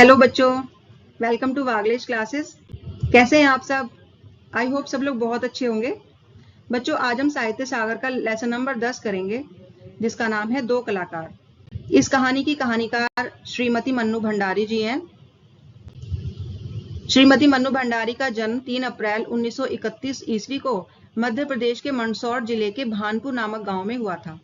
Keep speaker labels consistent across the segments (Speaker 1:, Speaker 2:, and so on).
Speaker 1: Hello बच्चों, welcome to वागलेश classes. कैसे हैं आप सब? आई होप सब लोग बहुत अच्छे होंगे। बच्चों, आज हम साहित्य सागर का लेसन नंबर 10 करेंगे, जिसका नाम है दो कलाकार। इस कहानी की कहानीकार श्रीमती मन्नू भंडारी जी हैं। श्रीमती मन्नू भंडारी का जन्म 3 अप्रैल 1931 ईस्वी को मध्य प्रदेश के मंदसौर जिले के भानपुर नामक गांव में हुआ था।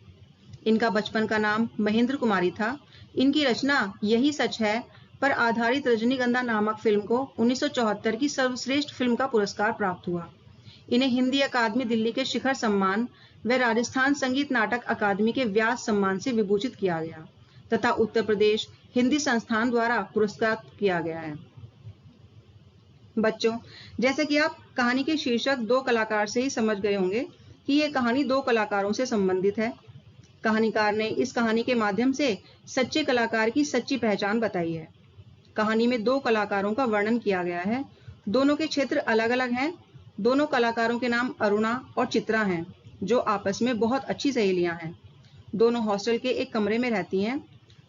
Speaker 1: इनका बचपन का नाम महेंद्र कुमारी था। इनकी रचना यही सच है पर आधारित रजनीगंधा नामक फिल्म को 1974 की सर्वश्रेष्ठ फिल्म का पुरस्कार प्राप्त हुआ। इन्हें हिंदी अकादमी दिल्ली के शिखर सम्मान व राजस्थान संगीत नाटक अकादमी के व्यास सम्मान से विभूषित किया गया तथा उत्तर प्रदेश हिंदी संस्थान द्वारा पुरस्कृत किया गया है। बच्चों, जैसे कि आप कहानी के शीर्षक दो कलाकार से ही समझ गए होंगे कि ये कहानी दो कलाकारों से संबंधित है। कहानीकार ने इस कहानी के माध्यम से सच्चे कलाकार की सच्ची पहचान बताई है। कहानी में दो कलाकारों का वर्णन किया गया है। दोनों के क्षेत्र अलग अलग हैं। दोनों कलाकारों के नाम अरुणा और चित्रा हैं, जो आपस में बहुत अच्छी सहेलियां हैं। दोनों हॉस्टल के एक कमरे में रहती हैं।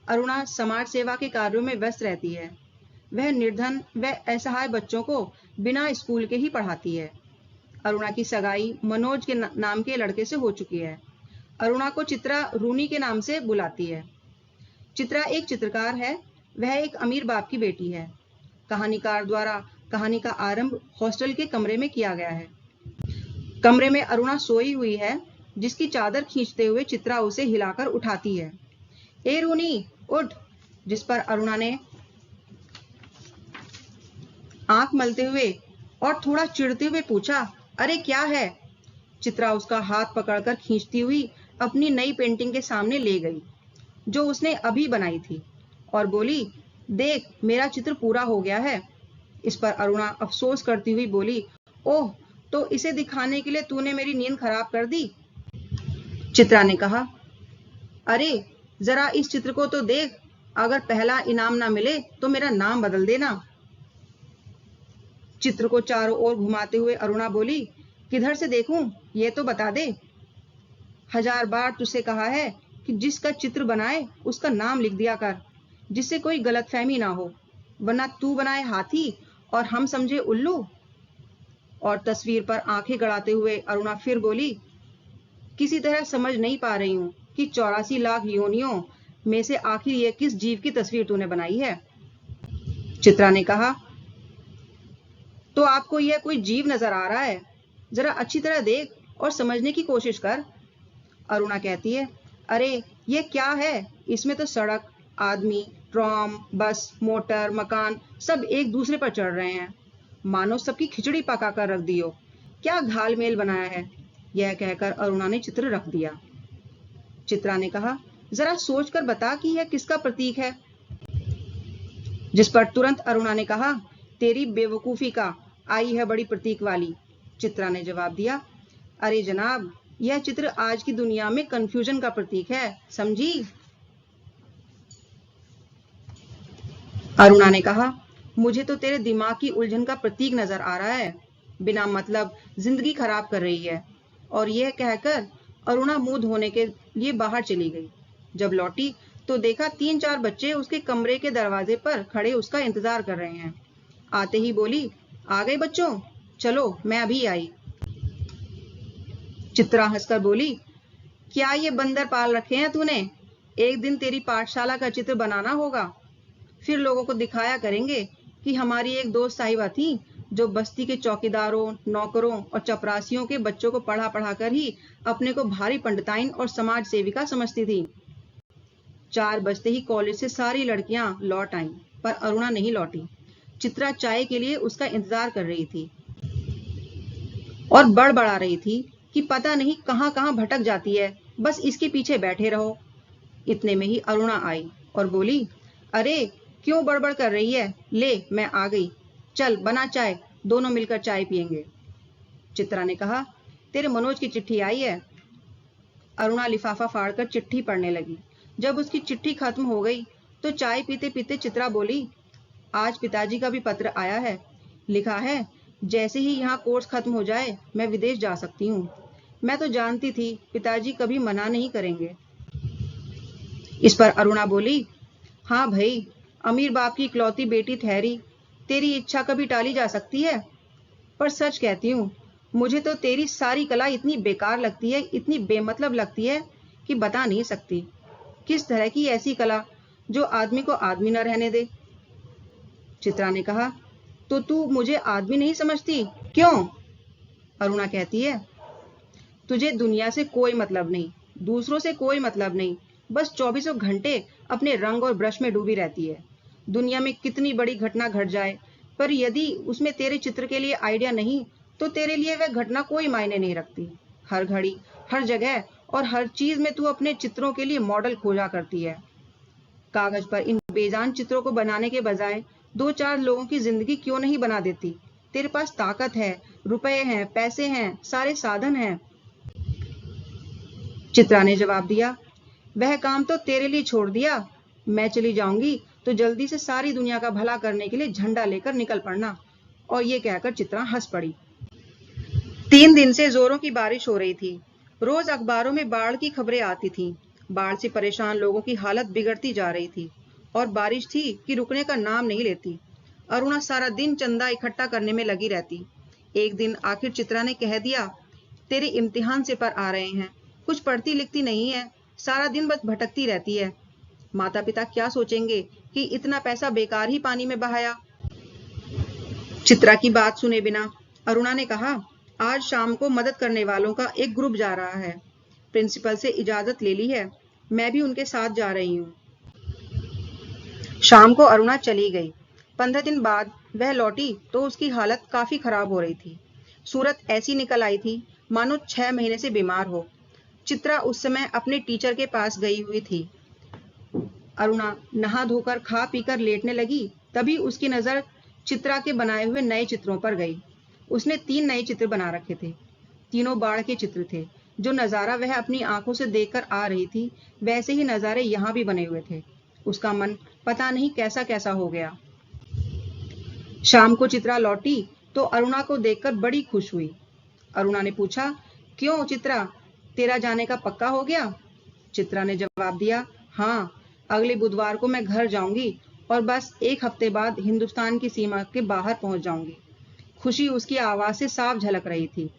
Speaker 1: अरुणा समाज सेवा के कार्यों में व्यस्त रहती है। वह निर्धन व असहाय बच्चों को बिना स्कूल के ही पढ़ाती है। अरुणा की सगाई मनोज के नाम के लड़के से हो चुकी है। अरुणा को चित्रा रूनी के नाम से बुलाती है। चित्रा एक चित्रकार है। वह एक अमीर बाप की बेटी है। कहानीकार द्वारा कहानी का आरंभ हॉस्टल के कमरे में किया गया है। कमरे में अरुणा सोई हुई है, जिसकी चादर खींचते हुए चित्रा उसे हिलाकर उठाती है। ए रूनी, उठ! जिस पर अरुणा ने आंख मलते हुए और थोड़ा चिढ़ते हुए पूछा, अरे क्या है? चित्रा उसका हाथ पकड़कर खींचती हुई अपनी नई पेंटिंग के सामने ले गई, जो उसने अभी बनाई थी, और बोली, देख, मेरा चित्र पूरा हो गया है। इस पर अरुणा अफसोस करती हुई बोली, ओह, तो इसे दिखाने के लिए तूने मेरी नींद खराब कर दी। चित्रा ने कहा, अरे जरा इस चित्र को तो देख, अगर पहला इनाम ना मिले तो मेरा नाम बदल देना। चित्र को चारों ओर घुमाते हुए अरुणा बोली, किधर से देखूं, ये तो बता दे। 1000 बार तुझसे कहा है कि जिसका चित्र बनाए उसका नाम लिख दिया कर, जिससे कोई गलतफहमी ना हो, वरना तू बनाए हाथी और हम समझे उल्लू। और तस्वीर पर आंखें गड़ाते हुए अरुणा फिर बोली, किसी तरह समझ नहीं पा रही हूं कि 84 लाख योनियों में से आखिर ये किस जीव की तस्वीर तूने बनाई है। चित्रा ने कहा, तो आपको यह कोई जीव नजर आ रहा है? जरा अच्छी तरह देख और समझने की कोशिश कर। अरुणा कहती है, अरे ये क्या है? इसमें तो सड़क, आदमी, ट्राम, बस, मोटर, मकान सब एक दूसरे पर चढ़ रहे हैं, मानो सबकी खिचड़ी पका कर रख दी हो। क्या घालमेल बनाया है। यह कहकर अरुणा ने चित्र रख दिया। चित्रा ने कहा, जरा सोचकर बता कि यह किसका प्रतीक है। जिस पर तुरंत अरुणा ने कहा, तेरी बेवकूफी का, आई है बड़ी प्रतीक वाली। चित्रा ने जवाब दिया, अरे जनाब, यह चित्र आज की दुनिया में कंफ्यूजन का प्रतीक है, समझी। अरुणा ने कहा, मुझे तो तेरे दिमाग की उलझन का प्रतीक नजर आ रहा है, बिना मतलब जिंदगी खराब कर रही है। और यह कहकर अरुणा मुंह धोने के लिए बाहर चली गई। जब लौटी तो देखा 3-4 बच्चे उसके कमरे के दरवाजे पर खड़े उसका इंतजार कर रहे हैं। आते ही बोली, आ गए बच्चों, चलो मैं अभी आई। चित्रा हंसकर बोली, क्या ये बंदर पाल रखे हैं तूने? एक दिन तेरी पाठशाला का चित्र बनाना होगा, फिर लोगों को दिखाया करेंगे कि हमारी एक दोस्त साहिबा थी, जो बस्ती के चौकीदारों, नौकरों और चपरासियों के बच्चों को पढ़ा पढ़ा कर ही अपने को भारी पंडिताइन और समाज सेविका समझती थी। 4 बजते ही कॉलेज से सारी लड़कियां लौट आईं, पर अरुणा नहीं लौटी। चित्रा चाय के लिए उसका इंतजार कर रही थी और बड़बड़ा रही थी कि पता नहीं कहां कहां भटक जाती है, बस इसके पीछे बैठे रहो। इतने में ही अरुणा आई और बोली, अरे क्यों बड़बड़ कर रही है, ले मैं आ गई, चल बना चाय, दोनों मिलकर चाय पियेंगे। चित्रा ने कहा, तेरे मनोज की चिट्ठी आई है। अरुणा लिफाफा फाड़कर चिट्ठी पढ़ने लगी। जब उसकी चिट्ठी खत्म हो गई तो चाय पीते पीते चित्रा बोली, आज पिताजी का भी पत्र आया है। लिखा है, जैसे ही यहाँ कोर्स खत्म हो जाए मैं विदेश जा सकती हूँ। मैं तो जानती थी पिताजी कभी मना नहीं करेंगे। इस पर अरुणा बोली, हाँ भाई, अमीर बाप की इकलौती बेटी ठहरी, तेरी इच्छा कभी टाली जा सकती है? पर सच कहती हूँ, मुझे तो तेरी सारी कला इतनी बेकार लगती है, इतनी बेमतलब लगती है कि बता नहीं सकती। किस तरह की ऐसी कला जो आदमी को आदमी न रहने दे? चित्रा ने कहा, तो तू मुझे आदमी नहीं समझती? क्यों? अरुणा कहती है, तुझे दुनिया से कोई मतलब नहीं, दूसरों से कोई मतलब नहीं, बस चौबीसों घंटे अपने रंग और ब्रश में डूबी रहती है। दुनिया में कितनी बड़ी घटना घट जाए, पर यदि उसमें तेरे चित्र के लिए आइडिया नहीं, तो तेरे लिए वह घटना कोई मायने नहीं रखती। हर घड़ी, हर जगह और हर चीज में तू अपने चित्रों के लिए मॉडल खोजा करती है। कागज पर इन बेजान चित्रों को बनाने के बजाय दो चार लोगों की जिंदगी क्यों नहीं बना देती? तेरे पास ताकत है, रुपए हैं, पैसे हैं, सारे साधन हैं। चित्रा ने जवाब दिया, वह काम तो तेरे लिए छोड़ दिया। मैं चली जाऊंगी तो जल्दी से सारी दुनिया का भला करने के लिए झंडा लेकर निकल पड़ना। और ये कहकर चित्रा हंस पड़ी। 3 दिन से जोरों की बारिश हो रही थी। रोज अखबारों में बाढ़ की खबरें आती थीं। बाढ़ से परेशान लोगों की हालत बिगड़ती जा रही थी और बारिश थी कि रुकने का नाम नहीं लेती। अरुणा सारा दिन चंदा इकट्ठा करने में लगी रहती। एक दिन आखिर चित्रा ने कह दिया, तेरे इम्तिहान से पर आ रहे हैं, कुछ पढ़ती लिखती नहीं है, सारा दिन बस भटकती रहती है। माता पिता क्या सोचेंगे कि इतना पैसा बेकार ही पानी में बहाया। चित्रा की बात सुने बिना अरुणा ने कहा, आज शाम को मदद करने वालों का एक ग्रुप जा रहा है। प्रिंसिपल से इजाजत ले ली है, मैं भी उनके साथ जा रही हूँ। शाम को अरुणा चली गई। 15 दिन बाद वह लौटी तो उसकी हालत काफी खराब हो रही थी। सूरत ऐसी निकल आई थी मानो 6 महीने से बीमार हो। चित्रा उस समय अपने टीचर के पास गई हुई थी। अरुणा नहा धोकर खा पीकर लेटने लगी, तभी उसकी नजर चित्रा के बनाए हुए नए चित्रों पर गई। उसने 3 नए चित्र बना रखे थे। तीनों बाढ़ के चित्र थे। जो नजारा वह अपनी आंखों से देखकर आ रही थी, वैसे ही नजारे यहाँ भी बने हुए थे। उसका मन पता नहीं कैसा कैसा हो गया। शाम को चित्रा लौटी तो अरुणा को देखकर बड़ी खुश हुई। अरुणा ने पूछा, क्यों चित्रा, तेरा जाने का पक्का हो गया? चित्रा ने जवाब दिया, हाँ, अगले बुधवार को मैं घर जाऊंगी और बस 1 हफ्ते बाद हिंदुस्तान की सीमा के बाहर पहुंच जाऊंगी। खुशी उसकी आवाज से साफ झलक रही थी।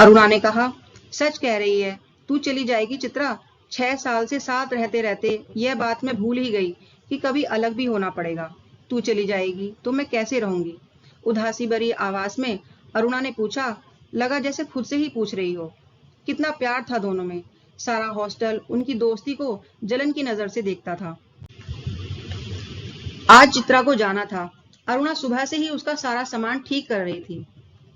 Speaker 1: अरुणा ने कहा, सच कह रही है, तू चली जाएगी चित्रा? 6 साल से साथ रहते रहते यह बात मैं भूल ही गई कि कभी अलग भी होना पड़ेगा। तू चली जाएगी तो मैं कैसे रहूंगी? उदासी भरी आवाज में अरुणा ने पूछा, लगा जैसे खुद से ही पूछ रही हो। कितना प्यार था दोनों में। सारा हॉस्टल उनकी दोस्ती को जलन की नजर से देखता था। आज चित्रा को जाना था। अरुणा सुबह से ही उसका सारा सामान ठीक कर रही थी।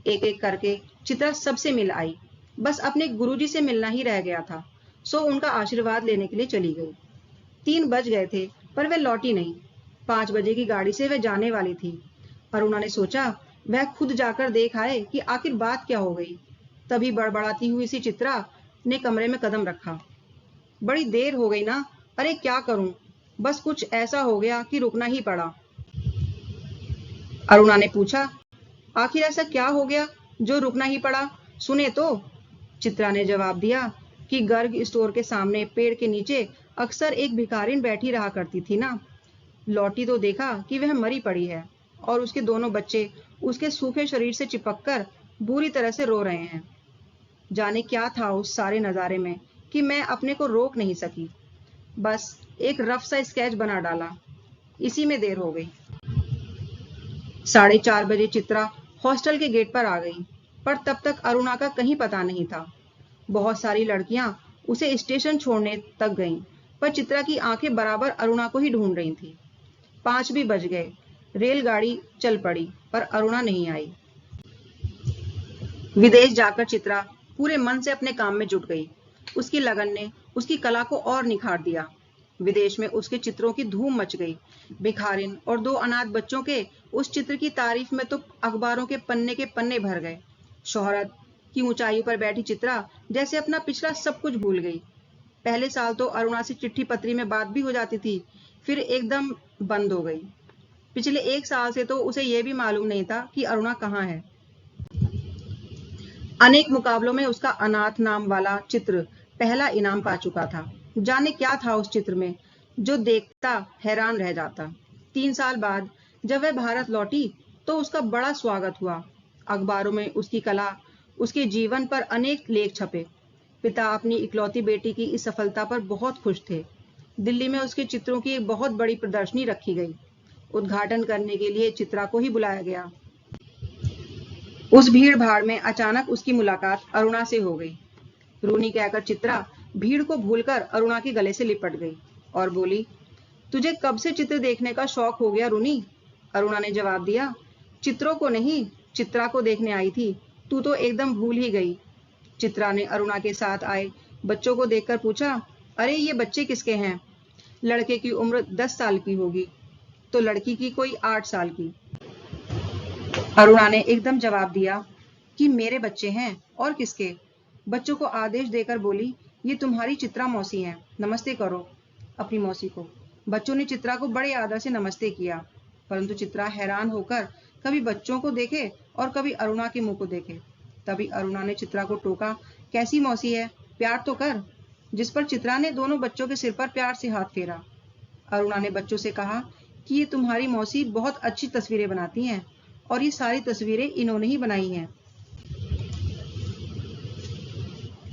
Speaker 1: एक एक करके चित्रा सबसे मिल आई। बस अपने गुरुजी से मिलना ही रह गया था, सो उनका आशीर्वाद लेने के लिए चली गई। 3 बज गए थे पर वह लौटी नहीं। 5 बजे की गाड़ी से वह जाने वाली थी। अरुणा ने सोचा वह खुद जाकर देख आए कि आखिर बात क्या हो गई। तभी बड़बड़ाती हुई सी चित्रा ने कमरे में कदम रखा। बड़ी देर हो गई ना, अरे क्या करूं, बस कुछ ऐसा हो गया कि रुकना ही पड़ा। अरुणा ने पूछा, आखिर ऐसा क्या हो गया जो रुकना ही पड़ा, सुने तो। चित्रा ने जवाब दिया कि गर्ग स्टोर के सामने पेड़ के नीचे अक्सर एक भिखारिन बैठी रहा करती थी ना। लौटी तो देखा कि वह मरी पड़ी है और उसके दोनों बच्चे उसके सूखे शरीर से चिपककर बुरी तरह से रो रहे हैं। जाने क्या था उस सारे नजारे में कि मैं अपने को रोक नहीं सकी। बस एक रफ सा स्केच बना डाला, इसी में देर हो गई। 4:30 बजे चित्रा हॉस्टल के गेट पर आ गई, पर तब तक अरुणा का कहीं पता नहीं था। बहुत सारी लड़कियां उसे स्टेशन छोड़ने तक गईं, पर चित्रा की आंखें बराबर अरुणा को ही ढूंढ रही थी। 5 भी बज गए। रेलगाड़ी चल पड़ी, पर अरुणा नहीं आई। विदेश जाकर चित्रा पूरे मन से अपने काम में जुट गई। उसकी लगन ने उसकी कला को और निखार दिया। विदेश में उसके चित्रों की धूम मच गई। भिखारिन और 2 अनाथ बच्चों के उस चित्र की तारीफ में तो अखबारों के पन्ने भर गए। शोहरत की ऊंचाई पर बैठी चित्रा जैसे अपना पिछला सब कुछ भूल गई। पहले साल तो अरुणा से चिट्ठी पत्री में बात भी हो जाती थी, फिर एकदम बंद हो गई। पिछले 1 साल से तो उसे यह भी मालूम नहीं था कि अरुणा कहाँ है। अनेक मुकाबलों में उसका अनाथ नाम वाला चित्र पहला इनाम पा चुका था। जाने क्या था उस चित्र में, जो देखता हैरान रह जाता। 3 साल बाद जब वह भारत लौटी तो उसका बड़ा स्वागत हुआ। अखबारों में उसकी कला, उसके जीवन पर अनेक लेख छपे। पिता अपनी इकलौती बेटी की इस सफलता पर बहुत खुश थे। दिल्ली में उसके चित्रों की एक बहुत बड़ी प्रदर्शनी रखी गई। उद्घाटन करने के लिए चित्रा को ही बुलाया गया। उस भीड़ भाड़ में अचानक उसकी मुलाकात अरुणा से हो गई। रूनी कहकर चित्रा भीड़ को भूलकर अरुणा के गले से लिपट गई और बोली, तुझे कब से चित्र देखने का शौक हो गया रूनी? अरुणा ने जवाब दिया, चित्रों को नहीं, चित्रा को देखने आई थी। तू तो एकदम भूल ही गई। चित्रा ने अरुणा के साथ आए बच्चों को देखकर पूछा, अरे ये बच्चे किसके हैं? लड़के की उम्र 10 साल की होगी तो लड़की की कोई 8 साल की। अरुणा ने एकदम जवाब दिया कि मेरे बच्चे हैं और किसके। बच्चों को आदेश देकर बोली, ये तुम्हारी चित्रा मौसी हैं, नमस्ते करो अपनी मौसी को। बच्चों ने चित्रा को बड़े आदर से नमस्ते किया, परंतु चित्रा हैरान होकर कभी बच्चों को देखे और कभी अरुणा के मुंह को देखे। तभी अरुणा ने चित्रा को टोका, कैसी मौसी है, प्यार तो कर। जिस पर चित्रा ने दोनों बच्चों के सिर पर प्यार से हाथ फेरा। अरुणा ने बच्चों से कहा कि ये तुम्हारी मौसी बहुत अच्छी तस्वीरें बनाती हैं और ये सारी तस्वीरें इन्होंने ही बनाई हैं।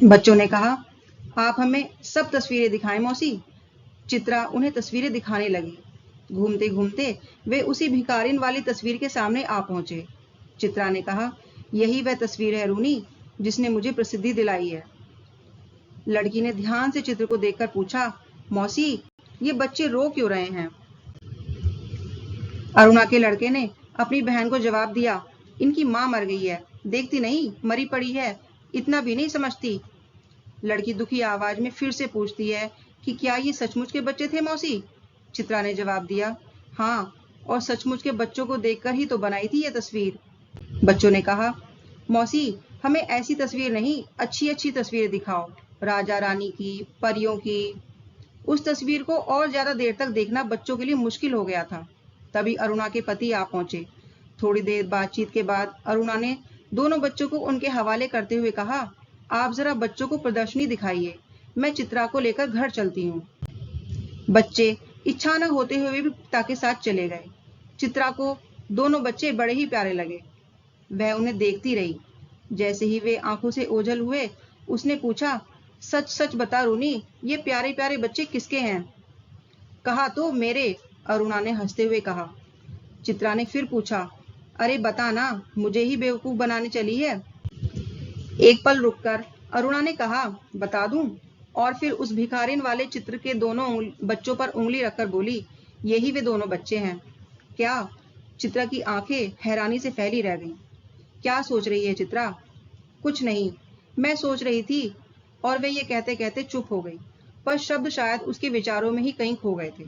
Speaker 1: बच्चों ने कहा, आप हमें सब तस्वीरें दिखाएं मौसी। चित्रा उन्हें तस्वीरें दिखाने लगी। घूमते घूमते वे उसी भिखारिन वाली तस्वीर के सामने आ पहुंचे। चित्रा ने कहा, यही वह तस्वीर है रूनी जिसने मुझे प्रसिद्धि दिलाई है। लड़की ने ध्यान से चित्र को देखकर पूछा, मौसी ये बच्चे रो क्यों रहे हैं? अरुणा के लड़के ने अपनी बहन को जवाब दिया, इनकी माँ मर गई है, देखती नहीं मरी पड़ी है, इतना भी नहीं समझती। लड़की दुखी आवाज में फिर से पूछती है कि क्या ये सचमुच के बच्चे थे मौसी? चित्रा ने जवाब दिया, हाँ, और सचमुच के बच्चों को देखकर ही तो बनाई थी ये तस्वीर। बच्चों ने कहा, मौसी हमें ऐसी तस्वीर नहीं, अच्छी अच्छी तस्वीरें दिखाओ, राजा रानी की, परियों की। उस तस्वीर को और ज्यादा देर तक देखना बच्चों के लिए मुश्किल हो गया था। तभी अरुणा के पति आ पहुंचे। थोड़ी देर बातचीत के बाद अरुणा ने दोनों बच्चों को उनके हवाले करते हुए कहा, आप जरा बच्चों को प्रदर्शनी दिखाइए, मैं चित्रा को लेकर घर चलती हूँ। बच्चे इच्छा न होते हुए भी पिता के साथ चले गए। चित्रा को दोनों बच्चे बड़े ही प्यारे लगे। वह उन्हें देखती रही। जैसे ही वे आंखों से ओझल हुए, उसने पूछा, सच सच बता रूनी, ये प्यारे प्यारे बच्चे किसके हैं? कहा तो मेरे, अरुणा ने हंसते हुए कहा। चित्रा ने फिर पूछा, अरे बता ना, मुझे ही बेवकूफ बनाने चली है? एक पल रुककर अरुणा ने कहा, बता दूं? और फिर उस भिखारिन वाले चित्र के दोनों बच्चों पर उंगली रखकर बोली, यही वे दोनों बच्चे हैं। क्या? चित्रा की आंखें हैरानी से फैली रह गईं। क्या सोच रही है चित्रा? कुछ नहीं, मैं सोच रही थी। और वे ये कहते कहते चुप हो गई, पर शब्द शायद उसके विचारों में ही कहीं खो गए थे।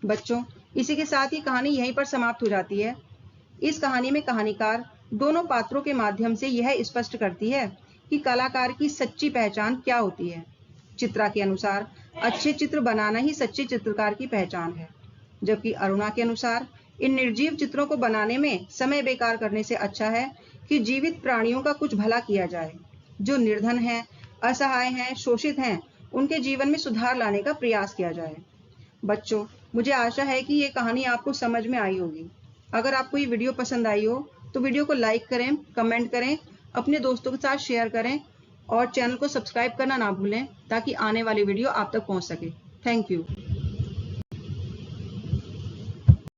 Speaker 1: बच्चों, इसी के साथ ही कहानी यहीं पर समाप्त हो जाती है। इस कहानी में कहानीकार दोनों पात्रों के माध्यम से यह स्पष्ट करती है कि कलाकार की सच्ची पहचान क्या होती है। चित्रा के अनुसार अच्छे चित्र बनाना ही सच्चे चित्रकार की पहचान है, जबकि अरुणा के अनुसार इन निर्जीव चित्रों को बनाने में समय बेकार करने से अच्छा है कि जीवित प्राणियों का कुछ भला किया जाए। जो निर्धन हैं, असहाय हैं, शोषित हैं, उनके जीवन में सुधार लाने का प्रयास किया जाए। बच्चों, मुझे आशा है कि ये कहानी आपको समझ में आई होगी। अगर आपको ये वीडियो पसंद आई हो तो वीडियो को लाइक करें, कमेंट करें, अपने दोस्तों के साथ शेयर करें और चैनल को सब्सक्राइब करना ना भूलें ताकि आने वाली वीडियो आप तक पहुंच सके। Thank you.